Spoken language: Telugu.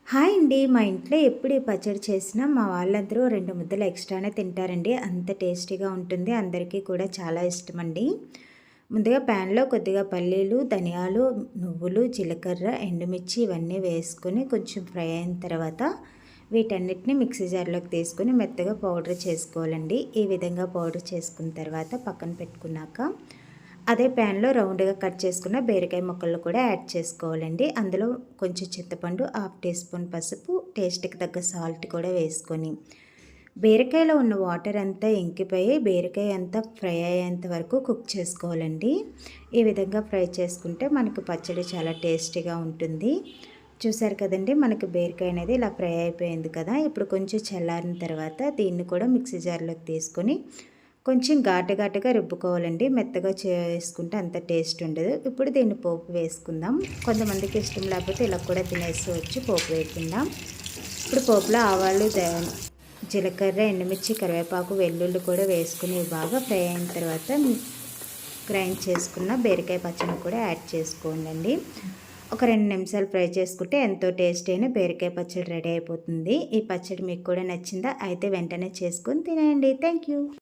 హాయ్ అండి. మా ఇంట్లో ఎప్పుడు ఈ పచ్చడి చేసినా మా వాళ్ళందరూ 2 ముద్దలు ఎక్స్ట్రానే తింటారండి. అంత టేస్టీగా ఉంటుంది. అందరికీ కూడా చాలా ఇష్టమండి. ముందుగా ప్యాన్‌లో కొద్దిగా పల్లీలు, ధనియాలు, నువ్వులు, జీలకర్ర, ఎండుమిర్చి ఇవన్నీ వేసుకొని కొంచెం ఫ్రై అయిన తర్వాత వీటన్నిటిని మిక్సీ జార్‌లోకి తీసుకొని మెత్తగా పౌడర్ చేసుకోవాలండి. ఈ విధంగా పౌడర్ చేసుకున్న తర్వాత పక్కన పెట్టుకున్నాక అదే ప్యాన్‌లో రౌండ్‌గా కట్ చేసుకున్న బీరకాయ ముక్కలు కూడా యాడ్ చేసుకోవాలండి. అందులో కొంచెం చింతపండు, హాఫ్ టీ స్పూన్ పసుపు, టేస్ట్‌కి తగ్గ సాల్ట్ కూడా వేసుకొని బీరకాయలో ఉన్న వాటర్ అంతా ఇంకిపోయి బీరకాయ అంతా ఫ్రై అయ్యేంత వరకు కుక్ చేసుకోవాలండి. ఈ విధంగా ఫ్రై చేసుకుంటే మనకు పచ్చడి చాలా టేస్టీగా ఉంటుంది. చూసారు కదండీ, మనకి బీరకాయ అనేది ఇలా ఫ్రై అయిపోయింది కదా. ఇప్పుడు కొంచెం చల్లారిన తర్వాత దీన్ని కూడా మిక్సీ జార్‌లోకి తీసుకొని కొంచెం ఘాటుగా రుబ్బుకోవాలండి. మెత్తగా చేసుకుంటే అంత టేస్ట్ ఉండదు. ఇప్పుడు దీన్ని పోపు వేసుకుందాం. కొంతమందికి ఇష్టం లేకపోతే ఇలా కూడా తినేసేయచ్చు పోపు వేయకుండా. ఇప్పుడు పోపులో ఆవాలు, జీలకర్ర, ఎండుమిర్చి, కరివేపాకు, వెల్లుల్లి కూడా వేసుకుని బాగా ఫ్రై అయిన తర్వాత గ్రైండ్ చేసుకున్న బీరకాయ పచ్చడిని కూడా యాడ్ చేసుకోండి. ఒక 2 నిమిషాలు ఫ్రై చేసుకుంటే ఎంతో టేస్టీ అయిన బీరకాయ పచ్చడి రెడీ అయిపోతుంది. ఈ పచ్చడి మీకు కూడా నచ్చిందా? అయితే వెంటనే చేసుకొని తినేయండి. Thank you.